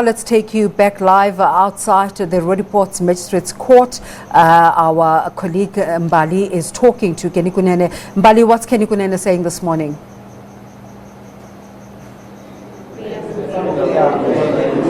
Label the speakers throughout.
Speaker 1: Let's take you back live outside the Roodepoort Magistrate's Court. Our colleague Mbali is talking to Kunene. Mbali, what's Kunene saying this morning?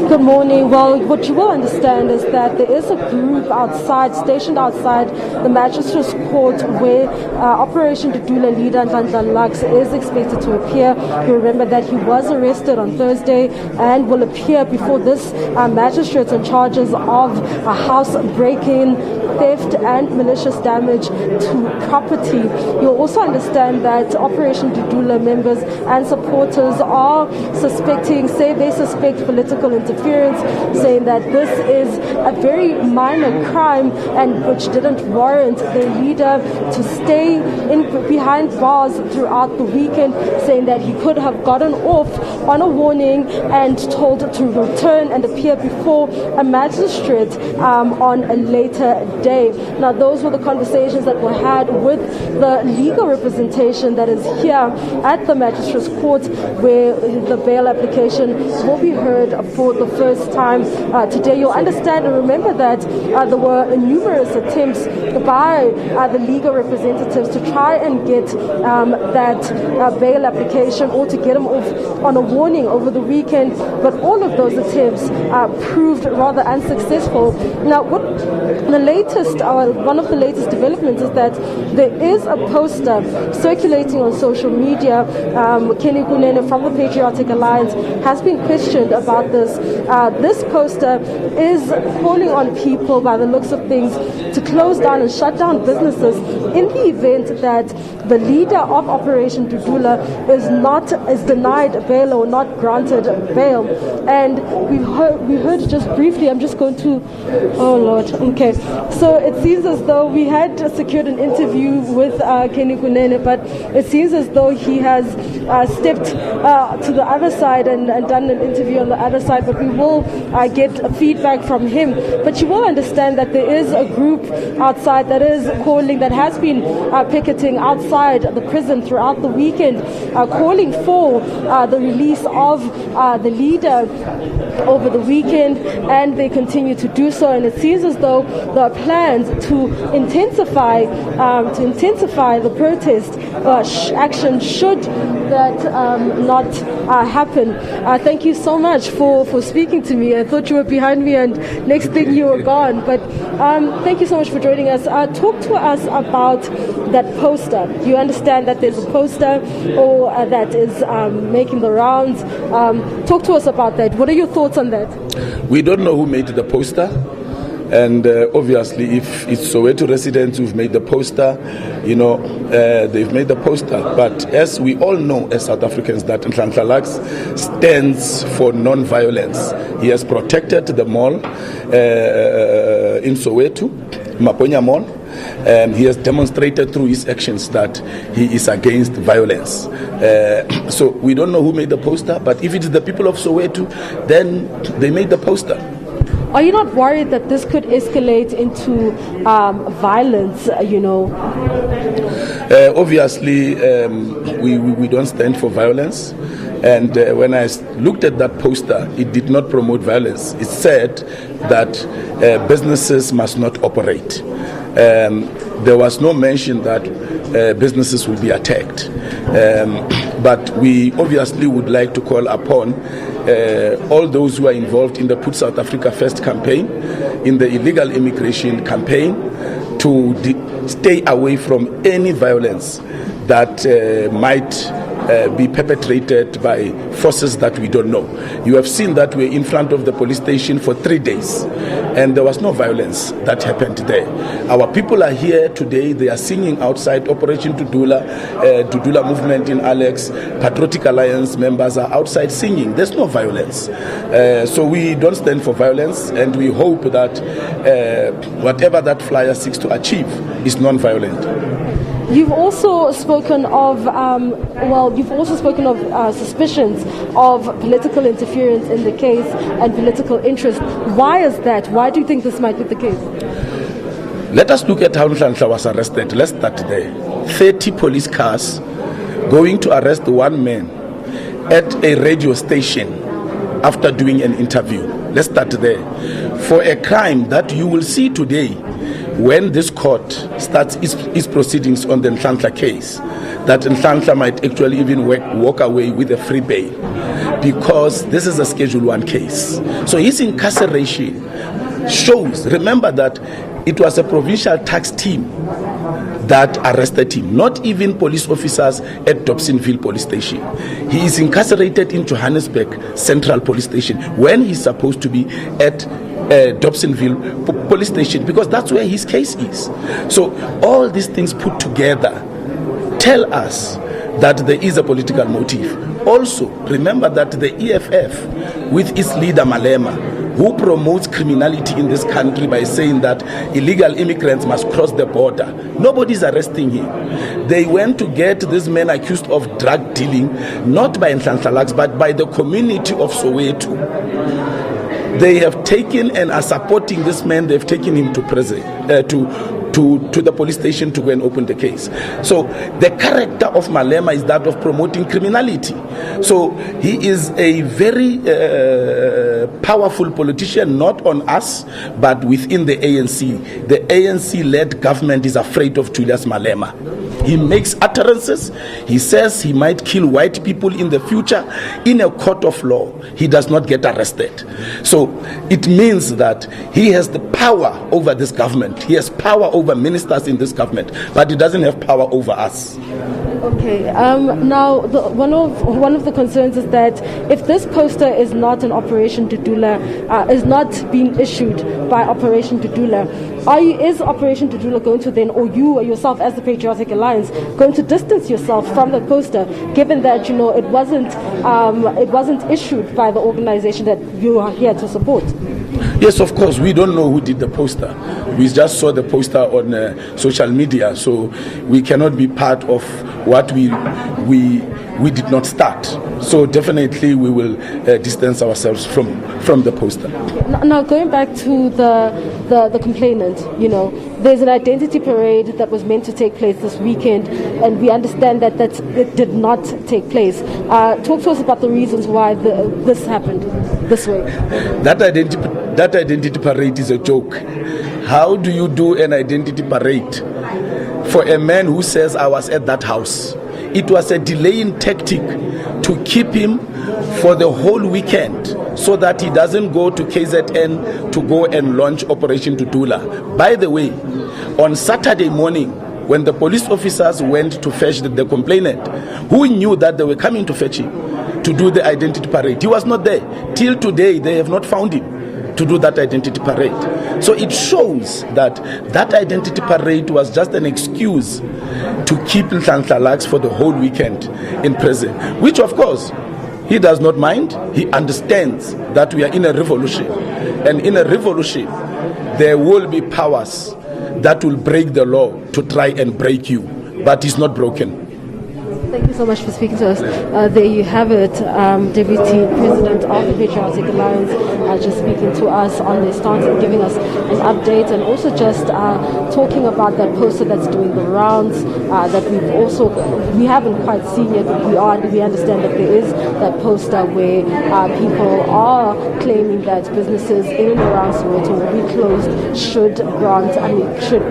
Speaker 2: Good morning. Well, what you will understand is that there is a group outside, stationed outside the Magistrate's Court, where Operation Dudula leader Nhlanhla Lux is expected to appear. You remember that he was arrested on Thursday and will appear before this magistrate on charges of a house break-in, theft and malicious damage to property. You'll also understand that Operation Dudula members and supporters are they suspect political interference, saying that this is a very minor crime and which didn't warrant the leader to stay behind bars throughout the weekend, saying that he could have gotten off on a warning and told to return and appear before a magistrate on a later day. Now, those were the conversations that were had with the legal representation that is here at the Magistrate's Court, where the bail application will be heard for the first time today. You'll understand and remember that there were numerous attempts by the legal representatives to try and get that bail application or to get him off on a warning over the weekend, but all of those attempts proved rather unsuccessful. Now, one of the latest developments is that there is a poster circulating on social media. Kunene from the Patriotic Alliance has been questioned about this. This poster is calling on people, by the looks of things, to close down and shut down businesses in the event that the leader of Operation Dudula is denied bail or not granted bail. And we heard just briefly, I'm just going to, oh Lord, okay. So it seems as though we had secured an interview with Kunene, but it seems as though he has stepped to the other side and done an interview on the other side, but we will get feedback from him. But you will understand that there is a group outside that is calling, that has been picketing outside the prison throughout the weekend, calling for the release of the leader over the weekend, and they continue to do so. And it seems as though there are plans to intensify the protest action should that not happen. Thank you so much for speaking to me. I thought you were behind me and next thing you were gone, but thank you so much for joining us. Talk to us about that poster. You understand that there's a poster that is making the rounds. Talk to us about that. What are your thoughts on that?
Speaker 3: We don't know who made the poster. And obviously, if it's Soweto residents who've made the poster, they've made the poster. But as we all know as South Africans, that Nhlanhla Lux stands for non-violence. He has protected the mall in Soweto, Maponya Mall, and he has demonstrated through his actions that he is against violence. So we don't know who made the poster, but if it's the people of Soweto, then they made the poster.
Speaker 2: Are you not worried that this could escalate into violence,
Speaker 3: Obviously, we don't stand for violence. And when I looked at that poster, it did not promote violence. It said that businesses must not operate. There was no mention that businesses will be attacked. But we obviously would like to call upon all those who are involved in the Put South Africa First campaign, in the illegal immigration campaign, to stay away from any violence that might be perpetrated by forces that we don't know. You have seen that we're in front of the police station for 3 days, and there was no violence that happened there. Our people are here today. They are singing outside. Operation Dudula, Dudula movement in Alex, Patriotic Alliance members are outside singing. There's no violence. So we don't stand for violence, and we hope that whatever that flyer seeks to achieve is non-violent.
Speaker 2: You've also spoken of suspicions of political interference in the case and political interest. Why is that? Why do you think this might be the case?
Speaker 3: Let us look at how Nhlanhla was arrested. Let's start there. 30 police cars going to arrest one man at a radio station after doing an interview. Let's start there. For a crime that you will see today, when this court starts its proceedings on the Nhlanhla case, that Nhlanhla might actually even walk away with a free bail, because this is a Schedule 1 case. So his incarceration shows, remember that it was a provincial tax team that arrested him, not even police officers at Dobsonville police station. He is incarcerated in Johannesburg Central police station when he's supposed to be at Dobsonville police station, because that's where his case is. So all these things put together tell us that there is a political motive. Also, remember that the EFF, with its leader Malema, who promotes criminality in this country by saying that illegal immigrants must cross the border, nobody's arresting him. They went to get this man accused of drug dealing, not by Nhlanhla Lux, but by the community of Soweto. They have taken and are supporting this man. They've taken him to prison, to the police station to go and open the case. So the character of Malema is that of promoting criminality. So he is a very powerful politician, not on us, but within the ANC. The ANC-led government is afraid of Julius Malema. He makes utterances. He says he might kill white people in the future. In a court of law, he does not get arrested. So it means that he has the power over this government. He has power over ministers in this government, but he doesn't have power over us.
Speaker 2: Okay. Now, one of the concerns is that if this poster is not an Operation Dudula, is not being issued by Operation Dudula, is Operation Dudula going to then, or you or yourself as the Patriotic Alliance, going to distance yourself from the poster, given that it wasn't issued by the organization that you are here to support?
Speaker 3: Yes, of course. We don't know who did the poster. We just saw the poster on social media, so we cannot be part of what we did not start. So definitely we will distance ourselves from the poster.
Speaker 2: Now, going back to the complainant, there's an identity parade that was meant to take place this weekend, and we understand that it did not take place. Talk to us about the reasons why this happened this way.
Speaker 3: That identity parade is a joke. How do you do an identity parade for a man who says, I was at that house? It was a delaying tactic to keep him for the whole weekend so that he doesn't go to KZN to go and launch Operation Dudula. By the way, on Saturday morning, when the police officers went to fetch the complainant, who knew that they were coming to fetch him to do the identity parade? He was not there. Till today, they have not found him to do that identity parade. So it shows that identity parade was just an excuse to keep Nhlanhla Lux for the whole weekend in prison, which of course he does not mind. He understands that we are in a revolution, and in a revolution there will be powers that will break the law to try and break you, but it's not broken.
Speaker 2: Thank you so much for speaking to us. There you have it, Deputy President of the Patriotic Alliance, just speaking to us on their stance and giving us an update, and also just talking about that poster that's doing the rounds that we haven't quite seen yet, but we understand that there is that poster where people are claiming that businesses in and around Soweto will be closed should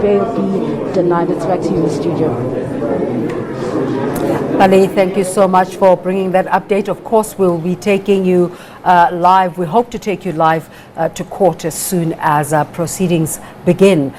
Speaker 2: bail be denied. It's back to you in the studio.
Speaker 1: Ali, thank you so much for bringing that update. Of course, we'll be taking you live. We hope to take you live to court as soon as proceedings begin.